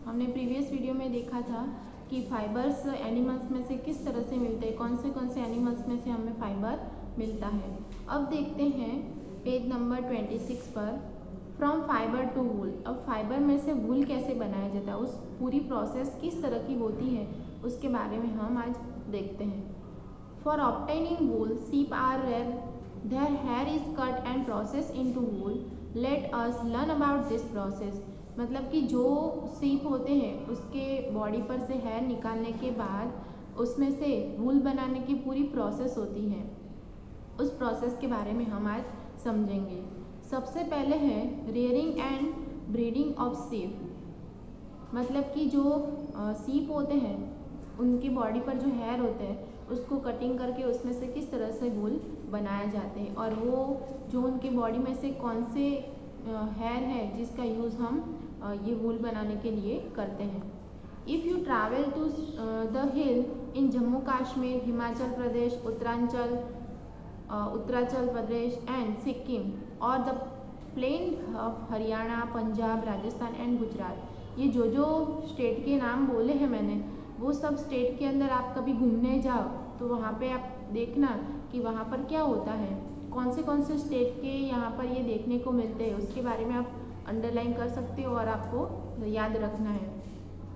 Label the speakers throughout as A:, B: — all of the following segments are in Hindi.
A: हमने प्रीवियस वीडियो में देखा था कि फाइबर्स एनिमल्स में से किस तरह से मिलते हैं, कौन से एनिमल्स में से हमें फाइबर मिलता है। अब देखते हैं पेज नंबर 26 पर फ्रॉम फाइबर टू वूल। अब फाइबर में से वूल कैसे बनाया जाता है, उस पूरी प्रोसेस किस तरह की होती है, उसके बारे में हम आज देखते हैं। For obtaining wool sheep are reared, their hair is cut and processed into wool. Let us learn about this process. मतलब कि जो सीप होते हैं उसके बॉडी पर से हेयर निकालने के बाद उसमें से वूल बनाने की पूरी प्रोसेस होती है, उस प्रोसेस के बारे में हम आज समझेंगे। सबसे पहले है रेयरिंग एंड ब्रीडिंग ऑफ सीप। मतलब कि जो सीप होते हैं उनकी बॉडी पर जो हेयर होते हैं उसको कटिंग करके उसमें से किस तरह से वूल बनाए जाते हैं, और वो जो उनकी बॉडी में से कौन से हेयर है जिसका यूज़ हम ये वूल बनाने के लिए करते हैं। If you travel to the hill in Jammu Kashmir, Himachal Pradesh, Uttaranchal Pradesh and Sikkim और the plain of Haryana, Punjab, Rajasthan and Gujarat, ये जो स्टेट के नाम बोले हैं मैंने, वो सब स्टेट के अंदर आप कभी घूमने जाओ तो वहाँ पे आप देखना कि वहाँ पर क्या होता है, कौन से स्टेट के यहाँ पर ये देखने को मिलते हैं, उसके बारे में आप अंडरलाइन कर सकते हो और आपको याद रखना है।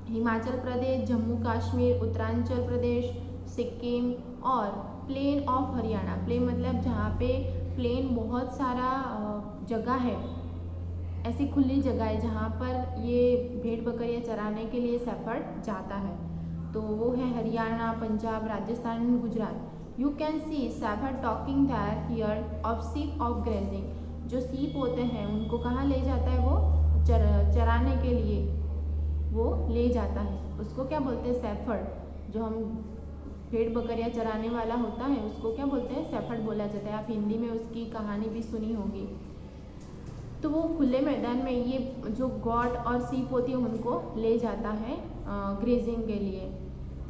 A: हिमाचल प्रदेश, जम्मू कश्मीर, उत्तरांचल प्रदेश, सिक्किम और प्लेन ऑफ हरियाणा। प्लेन मतलब जहाँ पे प्लेन बहुत सारा जगह है, ऐसी खुली जगह है जहाँ पर ये भेड़ बकरियाँ चराने के लिए शेफर्ड जाता है, तो वो है Haryana, Punjab, Rajasthan, Gujarat. You can see shepherd taking their herd of sheep of grazing. जो सीप होते हैं उनको कहाँ ले जाता है, वो चराने के लिए वो ले जाता है, उसको क्या बोलते हैं, शेफर्ड। जो हम भेड़ बकरियाँ चराने वाला होता है उसको क्या बोलते हैं, शेफर्ड बोला जाता है। आप हिंदी में उसकी कहानी भी सुनी होगी। तो वो खुले मैदान में ये जो गॉट और सीप होती है उनको ले जाता है ग्रेजिंग के लिए।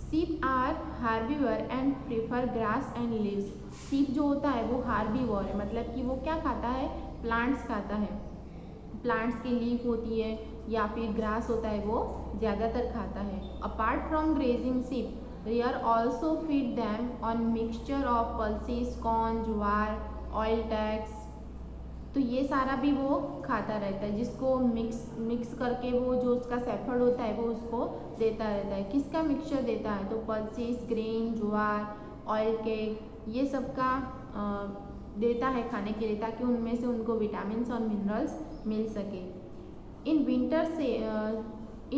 A: Sheep are herbivore and prefer grass and leaves. Sheep जो होता है वो हार्बीवर है, मतलब कि वो क्या खाता है, प्लांट्स खाता है। प्लांट्स की लीफ होती है या फिर ग्रास होता है वो ज़्यादातर खाता है। Apart from grazing sheep rear also feed them on mixture of pulses, corn, jowar, oil cakes. तो ये सारा भी वो खाता रहता है, जिसको मिक्स करके वो जो उसका शेफर्ड होता है वो उसको देता रहता है। किसका मिक्सचर देता है, तो पल्सीज, ग्रेन, ज्वार, ऑयल केक, ये सब का देता है खाने के लिए, ताकि उनमें से उनको विटामिन और मिनरल्स मिल सके। In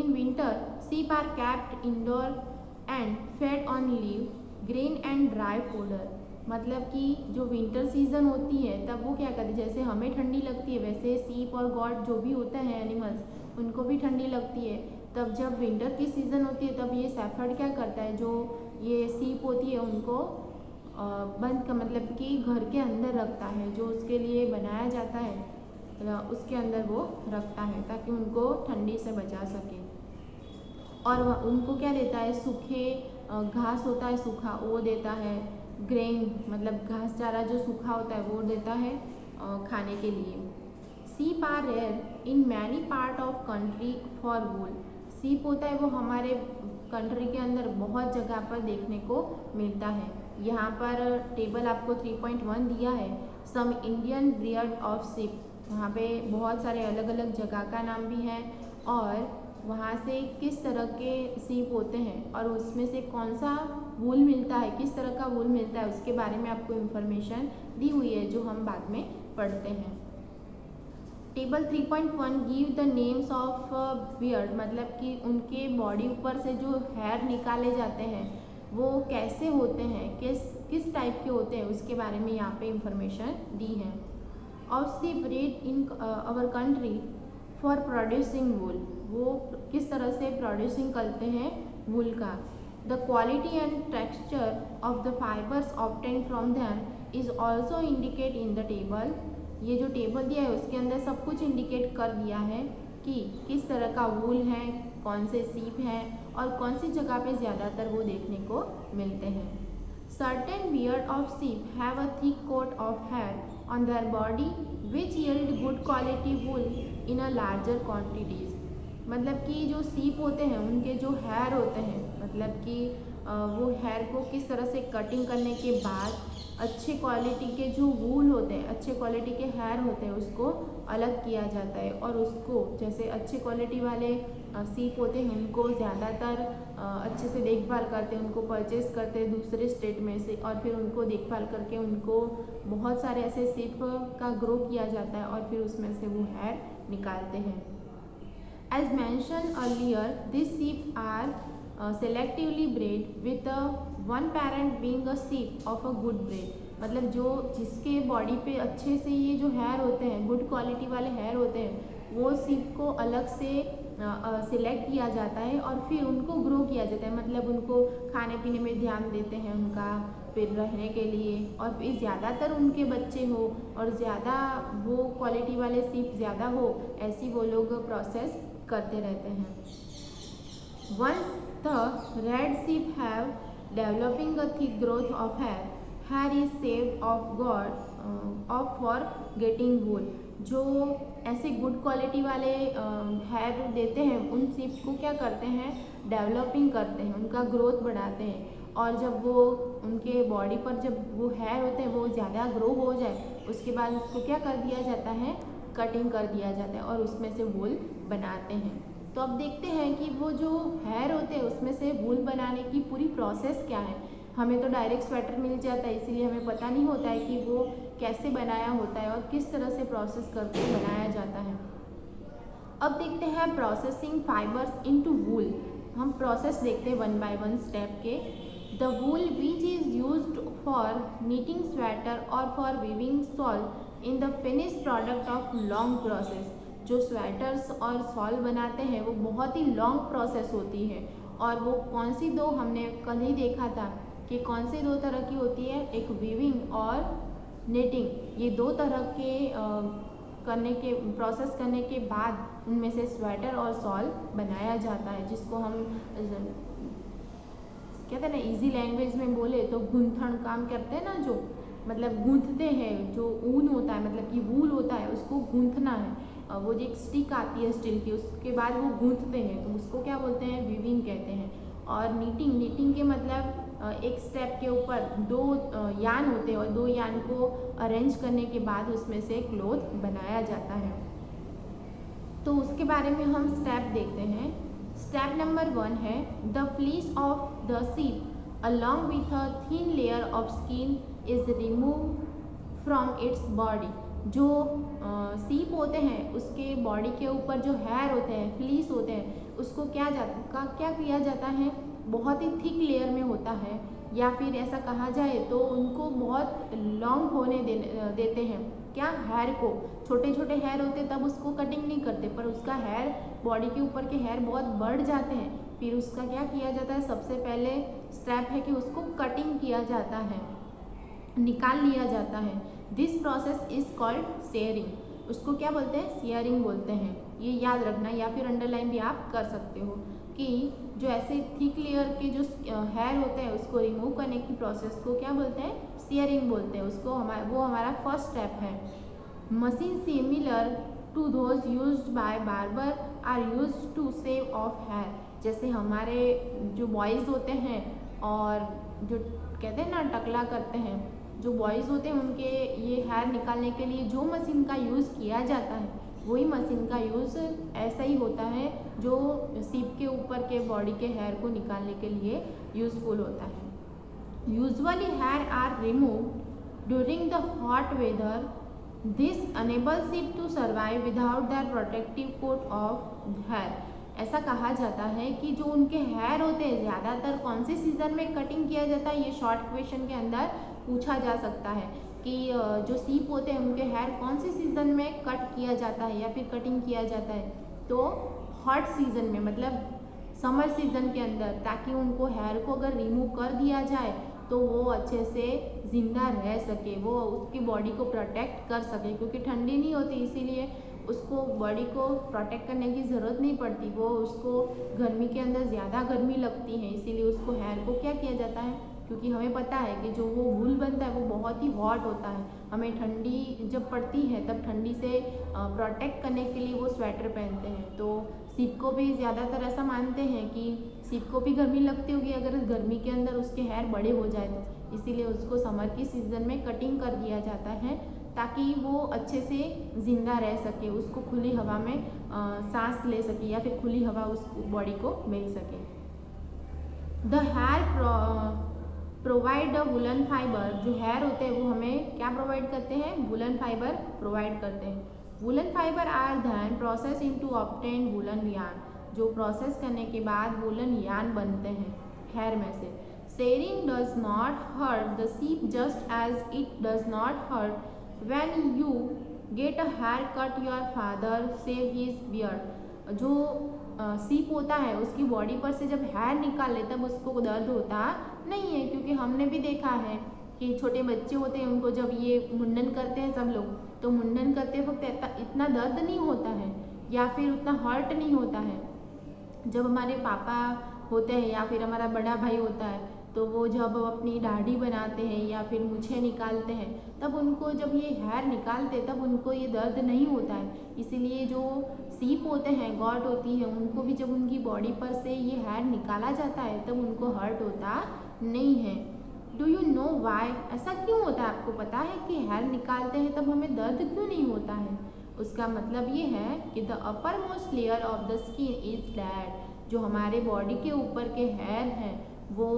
A: winter sheep are kept indoor and fed on leaves, grain and dry fodder. मतलब कि जो विंटर सीजन होती है तब वो क्या करते हैं, जैसे हमें ठंडी लगती है वैसे सीप और गॉट जो भी होता है एनिमल्स उनको भी ठंडी लगती है। तब जब विंटर की सीज़न होती है तब ये शेफर्ड क्या करता है, जो ये सीप होती है उनको बंद का मतलब कि घर के अंदर रखता है, जो उसके लिए बनाया जाता है उसके अंदर वो रखता है ताकि उनको ठंडी से बचा सके। और उनको क्या देता है, सूखे घास होता है सूखा वो देता है, ग्रेन मतलब घास चारा जो सूखा होता है वो देता है खाने के लिए। Sheep are rear in many part of country for wool. Sheep होता है वो हमारे कंट्री के अंदर बहुत जगह पर देखने को मिलता है। यहाँ पर टेबल आपको 3.1 दिया है, सम इंडियन ब्रीड ऑफ सीप। वहाँ पे बहुत सारे अलग अलग जगह का नाम भी है और वहाँ से किस तरह के सीप होते हैं और उसमें से कौन सा वूल मिलता है, किस तरह का वूल मिलता है, उसके बारे में आपको इन्फॉर्मेशन दी हुई है जो हम बाद में पढ़ते हैं। Table 3.1 give the names of beard. मतलब कि उनके बॉडी ऊपर से जो हेयर निकाले जाते हैं वो कैसे होते हैं, किस टाइप के होते हैं, उसके बारे में यहाँ पे इंफॉर्मेशन दी है। Of sheep breed in our country for producing wool. वो किस तरह से प्रोड्यूसिंग करते हैं वूल का। The quality and texture of the fibres obtain from them is also indicate in the table. ये जो टेबल दिया है उसके अंदर सब कुछ इंडिकेट कर दिया है कि किस तरह का वूल है, कौन से सीप हैं और कौन सी जगह पे ज़्यादातर वो देखने को मिलते हैं। Certain breeds of sheep have a thick coat of hair on their body which yield good quality wool in a larger quantities। मतलब कि जो सीप होते हैं उनके जो हेयर होते हैं, मतलब कि वो हेयर को किस तरह से कटिंग करने के बाद अच्छे क्वालिटी के जो वूल होते हैं, अच्छे क्वालिटी के हेयर होते हैं, उसको अलग किया जाता है। और उसको जैसे अच्छे क्वालिटी वाले सीप होते हैं उनको ज़्यादातर अच्छे से देखभाल करते हैं, उनको परचेज़ करते हैं दूसरे स्टेट में से, और फिर उनको देखभाल करके उनको बहुत सारे ऐसे सीप का ग्रो किया जाता है और फिर उसमें से वो हेयर निकालते हैं। As mentioned earlier, these sheep are selectively bred with one parent being a sheep of a good breed। मतलब जो जिसके बॉडी पे अच्छे से ये जो हेयर होते हैं, गुड क्वालिटी वाले हेयर होते हैं, वो सीप को अलग से सिलेक्ट किया जाता है और फिर उनको ग्रो किया जाता है। मतलब उनको खाने पीने में ध्यान देते हैं, उनका फिर रहने के लिए, और फिर ज़्यादातर उनके बच्चे हो और ज़्यादा वो क्वालिटी वाले सीप ज़्यादा हो, ऐसी वो लोग प्रोसेस करते रहते हैं। Once the red sheep have developing a thick growth of hair is saved of for getting wool। जो ऐसे गुड क्वालिटी वाले हेयर देते हैं उन सीप को क्या करते हैं, डेवलपिंग करते हैं, उनका ग्रोथ बढ़ाते हैं, और जब वो उनके बॉडी पर जब वो हेयर होते हैं वो ज़्यादा ग्रो हो जाए उसके बाद उसको क्या कर दिया जाता है, कटिंग कर दिया जाता है और उसमें से वूल बनाते हैं। तो अब देखते हैं कि वो जो हेयर होते हैं उसमें से वूल बनाने की पूरी प्रोसेस क्या है। हमें तो डायरेक्ट स्वेटर मिल जाता है, इसीलिए हमें पता नहीं होता है कि वो कैसे बनाया होता है और किस तरह से प्रोसेस करके बनाया जाता है। अब देखते हैं प्रोसेसिंग फाइबर्स इनटू वूल। हम प्रोसेस देखते हैं वन बाय वन स्टेप के। The wool which is used for knitting sweater और for weaving shawl in the finish product of long process. जो स्वेटर्स और शॉल बनाते हैं वो बहुत ही लॉन्ग प्रोसेस होती है, और वो कौन सी दो, हमने कल ही देखा था कि कौन सी दो तरह की होती है, एक वीविंग और नेटिंग। ये दो तरह के करने के प्रोसेस करने के बाद उनमें से स्वेटर और शॉल बनाया जाता है, जिसको हम कहते हैं ना, इजी लैंग्वेज में बोले तो गूंथन काम करते हैं ना, जो मतलब गूंथते हैं, जो ऊन होता है मतलब कि वूल होता है उसको गूंथना है। वो जो एक स्टिक आती है स्टील की, उसके बाद वो गूंथते हैं तो उसको क्या बोलते हैं, वीविंग कहते हैं। और नीटिंग के मतलब एक स्टेप के ऊपर दो यान होते हैं और दो यान को अरेंज करने के बाद उसमें से क्लॉथ बनाया जाता है। तो उसके बारे में हम स्टेप देखते हैं। स्टेप नंबर 1 है the fleece of the sheep along with a thin layer of skin is removed from its body। जो सीप होते हैं उसके बॉडी के ऊपर जो हेयर होते हैं, फ्लीस होते हैं, उसको क्या किया जाता है, बहुत ही थिक लेयर में होता है, या फिर ऐसा कहा जाए तो उनको बहुत लॉन्ग होने देते हैं। क्या, हेयर को, छोटे छोटे हेयर होते तब उसको कटिंग नहीं करते, पर उसका हेयर, बॉडी के ऊपर के हेयर बहुत बढ़ जाते हैं, फिर उसका क्या किया जाता है, सबसे पहले स्टेप है कि उसको कटिंग किया जाता है, निकाल लिया जाता है। This process is called sharing. उसको क्या बोलते हैं, शेयरिंग बोलते हैं। ये याद रखना, या फिर अंडरलाइन भी आप कर सकते हो कि जो ऐसे थिक लेयर के जो हेयर होते हैं उसको रिमूव करने की प्रोसेस को क्या बोलते हैं, शेयरिंग बोलते हैं। उसको वो हमारा फर्स्ट स्टेप है। Machine similar to those used by barber are used to shave off hair. जैसे हमारे जो बॉयज़ होते हैं और जो कहते हैं ना टकला करते हैं, जो बॉयज़ होते हैं उनके ये हेयर निकालने के लिए जो मशीन का यूज़ किया जाता है वही मशीन का यूज़ ऐसा ही होता है जो सीप के ऊपर के बॉडी के हेयर को निकालने के लिए यूज़फुल होता है। Usually hair are removed during the hot weather. This enables it to survive without that protective coat of hair. ऐसा कहा जाता है कि जो उनके हेयर होते हैं ज़्यादातर कौन से सीज़न में कटिंग किया जाता है, ये शॉर्ट क्वेश्चन के अंदर पूछा जा सकता है कि जो सीप होते हैं उनके हेयर कौन से सीज़न में कट किया जाता है या फिर कटिंग किया जाता है, तो हॉट सीज़न में, मतलब समर सीज़न के अंदर, ताकि उनको हेयर को अगर रिमूव कर दिया जाए तो वो अच्छे से ज़िंदा रह सके, वो उसकी बॉडी को प्रोटेक्ट कर सके, क्योंकि ठंडी नहीं होती इसीलिए उसको बॉडी को प्रोटेक्ट करने की ज़रूरत नहीं पड़ती। वो उसको गर्मी के अंदर ज़्यादा गर्मी लगती है, इसीलिए उसको हेयर को क्या किया जाता है, क्योंकि हमें पता है कि जो वो वूल बनता है वो बहुत ही हॉट होता है। हमें ठंडी जब पड़ती है तब ठंडी से प्रोटेक्ट करने के लिए वो स्वेटर पहनते हैं। तो सीप को भी ज़्यादातर ऐसा मानते हैं कि सीप को भी गर्मी लगती होगी अगर गर्मी के अंदर उसके हेयर बड़े हो जाए तो, इसीलिए उसको समर की सीज़न में कटिंग कर दिया जाता है ताकि वो अच्छे से ज़िंदा रह सके, उसको खुली हवा में सांस ले सके या फिर खुली हवा उस बॉडी को मिल सके। The hair provide a woollen fibre, जो हेयर होते हैं वो हमें क्या प्रोवाइड करते हैं, वुलन फाइबर प्रोवाइड करते हैं। Woollen fibre are then process into obtain woollen yarn, जो प्रोसेस करने के बाद वुलन यार्न बनते हैं हेयर में से। Shearing does not hurt the sheep just as it does not hurt when you get a haircut your father shave his beard. जो सीप होता है उसकी बॉडी पर से जब हेयर निकाल ले तब उसको दर्द होता नहीं है, क्योंकि हमने भी देखा है कि छोटे बच्चे होते हैं उनको जब ये मुंडन करते हैं सब लोग, तो मुंडन करते वक्त इतना दर्द नहीं होता है या फिर उतना हर्ट नहीं होता है। जब हमारे पापा होते हैं या फिर हमारा बड़ा भाई होता है तो वो जब अपनी दाढ़ी बनाते हैं या फिर मूछें निकालते हैं तब उनको जब ये हेयर निकालते तब उनको ये दर्द नहीं होता है। इसीलिए जो सीप होते हैं, गॉट होती है, उनको भी जब उनकी बॉडी पर से ये हेयर निकाला जाता है तब उनको हर्ट होता नहीं है। डू यू नो वाई, ऐसा क्यों होता है? आपको पता है कि हेयर निकालते हैं तब हमें दर्द क्यों नहीं होता है? उसका मतलब ये है कि the upper most layer of the skin is dead, जो हमारे बॉडी के ऊपर के हेयर हैं वो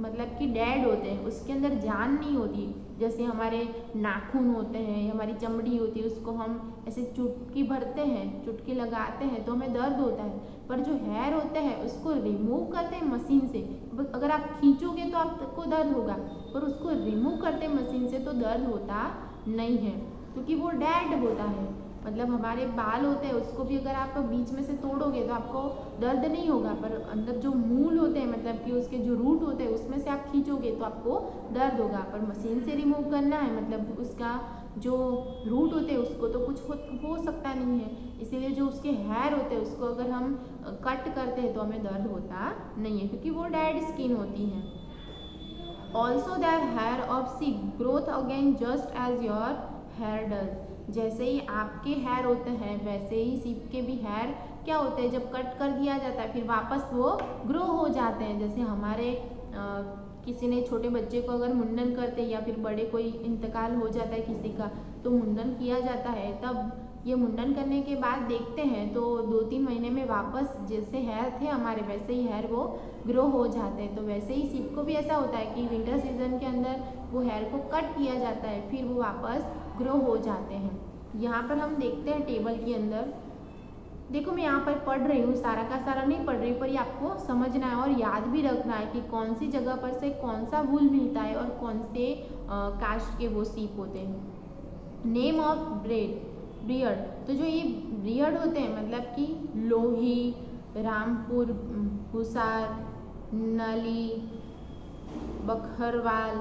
A: मतलब कि डेड होते हैं, उसके अंदर जान नहीं होती। जैसे हमारे नाखून होते हैं, हमारी चमड़ी होती है, उसको हम ऐसे चुटकी भरते हैं, चुटकी लगाते हैं तो हमें दर्द होता है, पर जो हेयर होते हैं उसको रिमूव करते हैं मशीन से। अगर आप खींचोगे तो आपको दर्द होगा, पर उसको रिमूव करते हैं मशीन से तो दर्द होता नहीं है, क्योंकि वो डेड होता है। मतलब हमारे बाल होते हैं उसको भी अगर आप बीच में से तोड़ोगे तो आपको दर्द नहीं होगा, पर अंदर जो मूल होते हैं मतलब कि उसके जो रूट होते हैं उसमें से आप खींचोगे तो आपको दर्द होगा। पर मशीन से रिमूव करना है मतलब उसका जो रूट होते हैं उसको तो कुछ हो सकता नहीं है, इसीलिए जो उसके हेयर होते हैं उसको अगर हम कट करते हैं तो हमें दर्द होता नहीं है, क्योंकि वो डेड स्किन होती है। Also their hair of see growth again just as your hair does, जैसे ही आपके हेयर होते हैं वैसे ही सीप के भी हेयर क्या होते हैं, जब कट कर दिया जाता है फिर वापस वो ग्रो हो जाते हैं। जैसे हमारे किसी ने छोटे बच्चे को अगर मुंडन करते या फिर बड़े कोई इंतकाल हो जाता है किसी का तो मुंडन किया जाता है, तब ये मुंडन करने के बाद देखते हैं तो 2-3 महीने में वापस जैसे हेयर थे हमारे वैसे ही हेयर वो ग्रो हो जाते हैं। तो वैसे ही सीप को भी ऐसा होता है कि विंटर सीजन के अंदर वो हेयर को कट किया जाता है फिर वो वापस ग्रो हो जाते हैं। यहाँ पर हम देखते हैं टेबल के अंदर, देखो मैं यहाँ पर पढ़ रही हूँ, सारा का सारा नहीं पढ़ रही, पर ये आपको समझना है और याद भी रखना है कि कौन सी जगह पर से कौन सा वूल मिलता है और कौन से कास्ट के वो सीप होते हैं। नेम ऑफ ब्रियड, तो जो ये ब्रियड होते हैं मतलब कि लोही, रामपुर, हुसार, नली, बखरवाल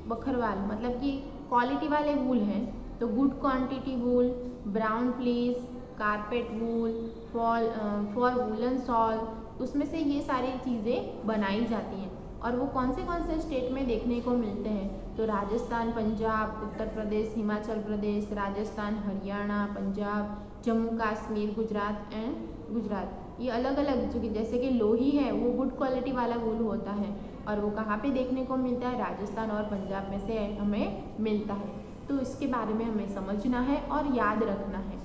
A: मतलब कि क्वालिटी वाले वूल हैं। तो good quantity wool, brown fleece, carpet wool, for woollen shawl, उसमें से ये सारी चीज़ें बनाई जाती हैं। और वो कौन से स्टेट में देखने को मिलते हैं, तो राजस्थान, पंजाब, उत्तर प्रदेश, हिमाचल प्रदेश, राजस्थान, हरियाणा, पंजाब, जम्मू कश्मीर, गुजरात, ये अलग अलग, जो कि जैसे कि लोही है वो गुड क्वालिटी वाला वूल होता है और वो कहाँ पे देखने को मिलता है, राजस्थान और पंजाब में से हमें मिलता है। तो इसके बारे में हमें समझना है और याद रखना है।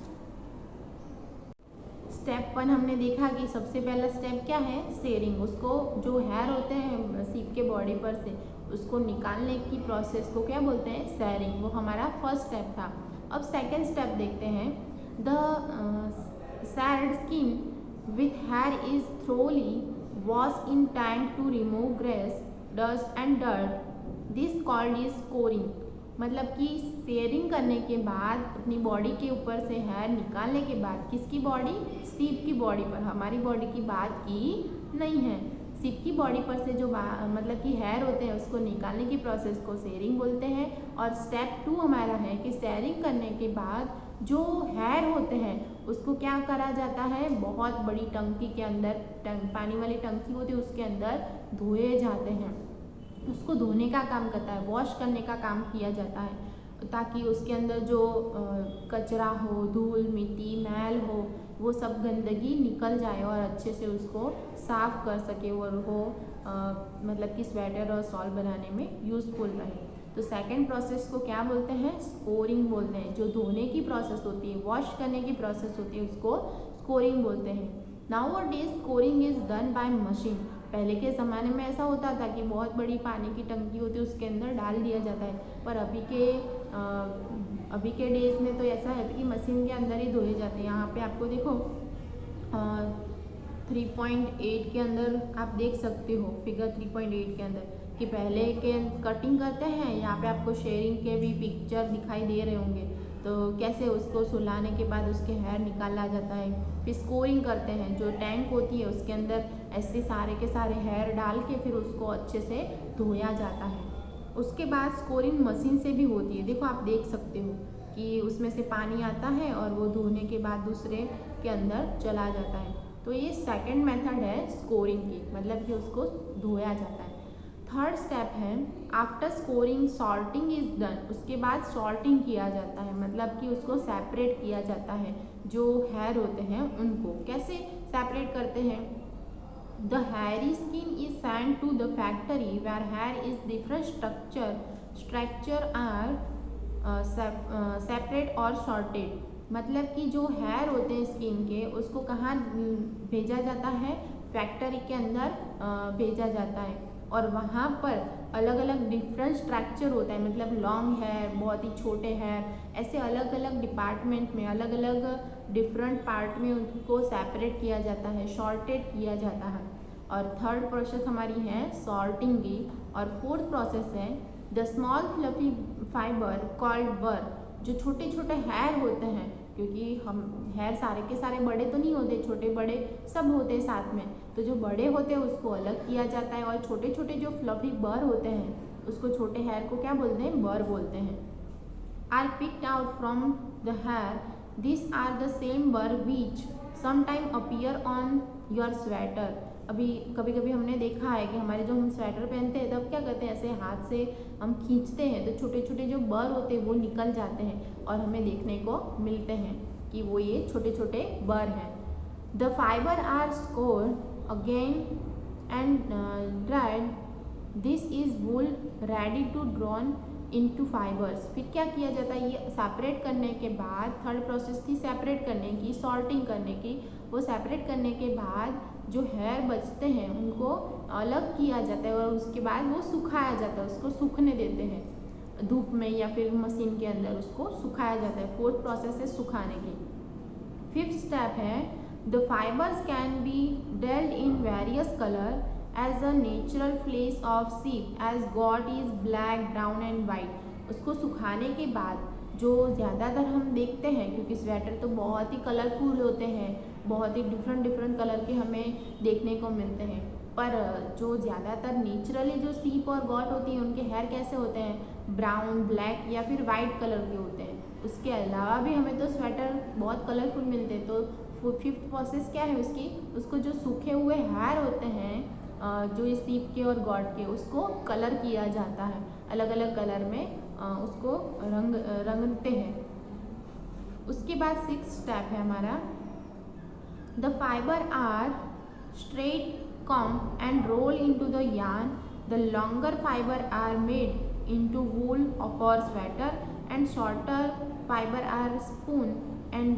A: स्टेप 1 हमने देखा कि सबसे पहला स्टेप क्या है, शेयरिंग। उसको जो हेयर होते हैं सीप के बॉडी पर से उसको निकालने की प्रोसेस को क्या बोलते हैं, शेयरिंग। वो हमारा फर्स्ट स्टेप था। अब सेकेंड स्टेप देखते हैं। The sheared skin with hair is thoroughly wash in tank to remove grease, dust and dirt, this called is scouring. मतलब कि शेयरिंग करने के बाद अपनी बॉडी के ऊपर से हेयर निकालने के बाद, किसकी बॉडी, सीप की बॉडी पर, हमारी बॉडी की बात की नहीं है, सीप की बॉडी पर से जो मतलब कि हेयर होते हैं उसको निकालने की प्रोसेस को शेयरिंग बोलते हैं। और स्टेप 2 हमारा है कि शेयरिंग करने के बाद जो हेयर होते हैं उसको क्या करा जाता है, बहुत बड़ी टंकी के अंदर, पानी वाली टंकी होती है उसके अंदर धोए जाते हैं। उसको धोने का काम करता है, वॉश करने का काम किया जाता है, ताकि उसके अंदर जो कचरा हो, धूल मिट्टी मैल हो, वो सब गंदगी निकल जाए और अच्छे से उसको साफ कर सके और वो मतलब कि स्वेटर और शॉल बनाने में यूज़फुल रहे। तो सेकंड प्रोसेस को क्या बोलते हैं, स्कोरिंग बोलते हैं। जो धोने की प्रोसेस होती है, वॉश करने की प्रोसेस होती है, उसको स्कोरिंग बोलते हैं। Nowadays scoring is done by machine. पहले के ज़माने में ऐसा होता था कि बहुत बड़ी पानी की टंकी होती है, उसके अंदर डाल दिया जाता है, पर अभी के डेज में तो ऐसा है कि मशीन के अंदर ही धोए जाते हैं। यहाँ पे आपको देखो 3.8 के अंदर आप देख सकते हो, फिगर 3.8 के अंदर कि पहले के कटिंग करते हैं, यहाँ पे आपको शेयरिंग के भी पिक्चर दिखाई दे रहे होंगे, तो कैसे उसको सुलाने के बाद उसके हेयर निकाला जाता है। फिर स्कोरिंग करते हैं, जो टैंक होती है उसके अंदर ऐसे सारे के सारे हेयर डाल के फिर उसको अच्छे से धोया जाता है। उसके बाद स्कोरिंग मशीन से भी होती है, देखो आप देख सकते हो कि उसमें से पानी आता है और वो धोने के बाद दूसरे के अंदर चला जाता है। तो ये सेकंड मेथड है स्कोरिंग की, मतलब कि उसको धोया जाता है। थर्ड स्टेप है after scoring sorting is done. उसके बाद सॉर्टिंग किया जाता है, मतलब कि उसको सेपरेट किया जाता है। जो हेयर होते हैं उनको कैसे सेपरेट करते हैं, the hairy skin is sent to the factory where hair is different structure are separate और sorted। मतलब कि जो हेयर होते हैं स्किन के, उसको कहाँ भेजा जाता है, फैक्ट्री के अंदर भेजा जाता है, और वहाँ पर अलग अलग डिफरेंट स्ट्रक्चर होता है, मतलब लॉन्ग हेयर, बहुत ही छोटे हेयर, ऐसे अलग अलग डिपार्टमेंट में, अलग अलग डिफरेंट पार्ट में उनको सेपरेट किया जाता है, शॉर्टेड किया जाता है। और थर्ड प्रोसेस हमारी है सॉर्टिंग की। और फोर्थ प्रोसेस है the small fluffy fibre called बर। जो छोटे छोटे हेयर होते हैं, क्योंकि हम हेयर सारे के सारे बड़े तो नहीं होते, छोटे बड़े सब होते हैं साथ में, तो जो बड़े होते हैं उसको अलग किया जाता है, और छोटे छोटे जो फ्लफी बर होते हैं उसको छोटे हेयर को क्या बोलते हैं, बर बोलते हैं। Are picked out from the hair, this are the same burr which sometime appear on your sweater. अभी कभी कभी हमने देखा है कि हमारे जो हम स्वेटर पहनते हैं तब क्या करते हैं, ऐसे हाथ से हम खींचते हैं तो छोटे छोटे जो बर होते हैं वो निकल जाते हैं और हमें देखने को मिलते हैं कि वो ये छोटे छोटे बर हैं। The fibre are scoured again and dried, this is wool ready to drawn into fibres. फिर क्या किया जाता है, ये सेपरेट करने के बाद, थर्ड प्रोसेस थी सेपरेट करने की, सॉर्टिंग करने की। वो सेपरेट करने के बाद जो हेयर बचते हैं उनको अलग किया जाता है और उसके बाद वो सुखाया जाता है, उसको सूखने देते हैं धूप में या फिर मशीन के अंदर उसको सुखाया जाता है। फोर्थ प्रोसेस है सुखाने की। फिफ्थ स्टेप है द फाइबर्स कैन बी डेल्ड in various colour as a natural fleece of sheep as god is black brown and white. उसको सुखाने के बाद जो ज़्यादातर हम देखते हैं, क्योंकि स्वेटर तो बहुत ही कलरफुल होते हैं, बहुत ही डिफरेंट डिफरेंट कलर के हमें देखने को मिलते हैं, पर जो ज़्यादातर नेचुरली जो सीप और गॉट होती है उनके हेयर कैसे होते हैं, ब्राउन ब्लैक या फिर वाइट कलर के होते हैं। उसके अलावा भी हमें तो स्वेटर बहुत कलरफुल मिलते हैं। तो फिफ्थ प्रोसेस क्या है उसकी, उसको जो सूखे हुए हेयर होते हैं जो ये सीप के और गॉड के, उसको कलर किया जाता है, अलग अलग कलर में उसको रंगते हैं। उसके बाद सिक्स्थ स्टेप है हमारा the fibre are straight comb and roll into the yarn, the longer fibre are made into wool for sweater and shorter fibre are spun and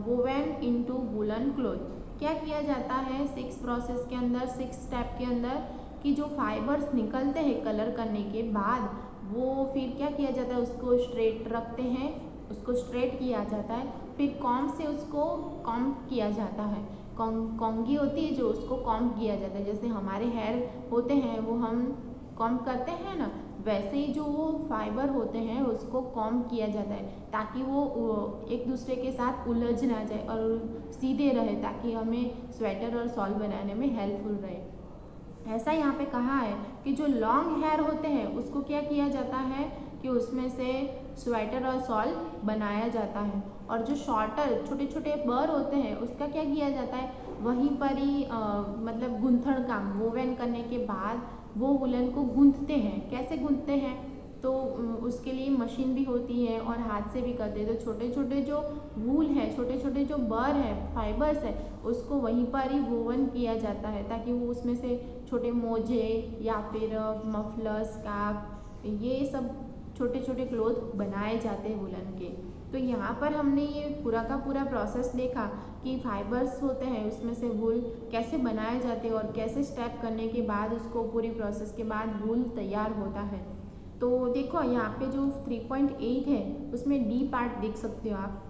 A: woven into woollen cloth. क्या किया जाता है सिक्स प्रोसेस के अंदर, सिक्स स्टेप के अंदर, कि जो फाइबर्स निकलते हैं कलर करने के बाद वो फिर क्या किया जाता है, उसको स्ट्रेट रखते हैं, उसको स्ट्रेट किया जाता है, फिर कॉम्ब से उसको कॉम्ब किया जाता है, कॉन्गी होती है जो, उसको कॉम्ब किया जाता है। जैसे हमारे हेयर होते हैं वो हम कॉम्ब करते हैं ना, वैसे ही जो फाइबर होते हैं उसको कॉम्ब किया जाता है ताकि वो एक दूसरे के साथ उलझ ना जाए और सीधे रहे, ताकि हमें स्वेटर और शॉल बनाने में हेल्पफुल रहे। ऐसा यहाँ पे कहा है कि जो लॉन्ग हेयर होते हैं उसको क्या किया जाता है कि उसमें से स्वेटर और शॉल बनाया जाता है। और जो शॉर्टर छोटे छोटे बर होते हैं उसका क्या किया जाता है, वहीं पर ही मतलब गूंथन काम वोवेन करने के बाद वो वुलन को गूंथते हैं। कैसे गूंथते हैं, तो उसके लिए मशीन भी होती है और हाथ से भी करते हैं। तो छोटे छोटे जो वूल है, छोटे छोटे जो बर है, फाइबर्स है, उसको वहीं पर ही वोवन किया जाता है ताकि वो उसमें से छोटे मोजे या फिर मफलर, स्कार्फ, ये सब छोटे छोटे क्लोथ बनाए जाते हैं वुलन के। तो यहाँ पर हमने ये पूरा का पूरा प्रोसेस देखा कि फाइबर्स होते हैं उसमें से वूल कैसे बनाए जाते हैं और कैसे स्टेप करने के बाद उसको पूरी प्रोसेस के बाद वूल तैयार होता है। तो देखो यहाँ पे जो 3.8 है उसमें डी पार्ट देख सकते हो आप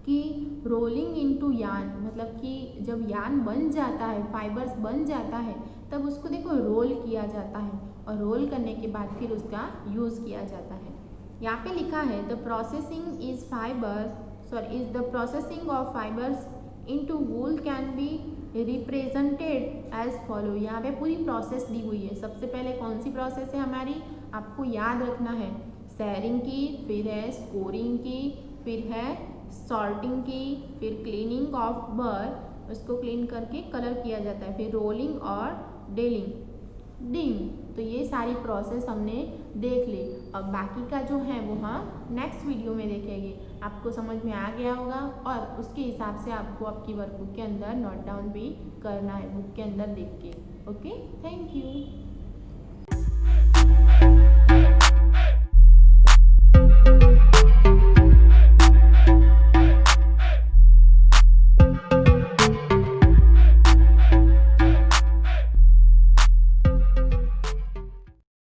A: कि रोलिंग इनटू यान, मतलब कि जब यान बन जाता है, फाइबर्स बन जाता है, तब उसको देखो रोल किया जाता है और रोल करने के बाद फिर उसका यूज़ किया जाता है। यहाँ पे लिखा है the processing is the processing of fibres into wool can be represented as follow. यहाँ पे पूरी प्रोसेस दी हुई है। सबसे पहले कौन सी प्रोसेस है हमारी, आपको याद रखना है, सैरिंग की, फिर है स्कोरिंग की, फिर है सॉर्टिंग की, फिर क्लीनिंग ऑफ बर, उसको क्लीन करके कलर किया जाता है, फिर रोलिंग और डिंग। तो ये सारी प्रोसेस हमने देख ली। अब बाकी का जो है वो हम नेक्स्ट वीडियो में देखेंगे। आपको समझ में आ गया होगा और उसके हिसाब से आपको आपकी वर्कबुक के अंदर नोट डाउन भी करना है, बुक के अंदर देख के। Okay, thank you.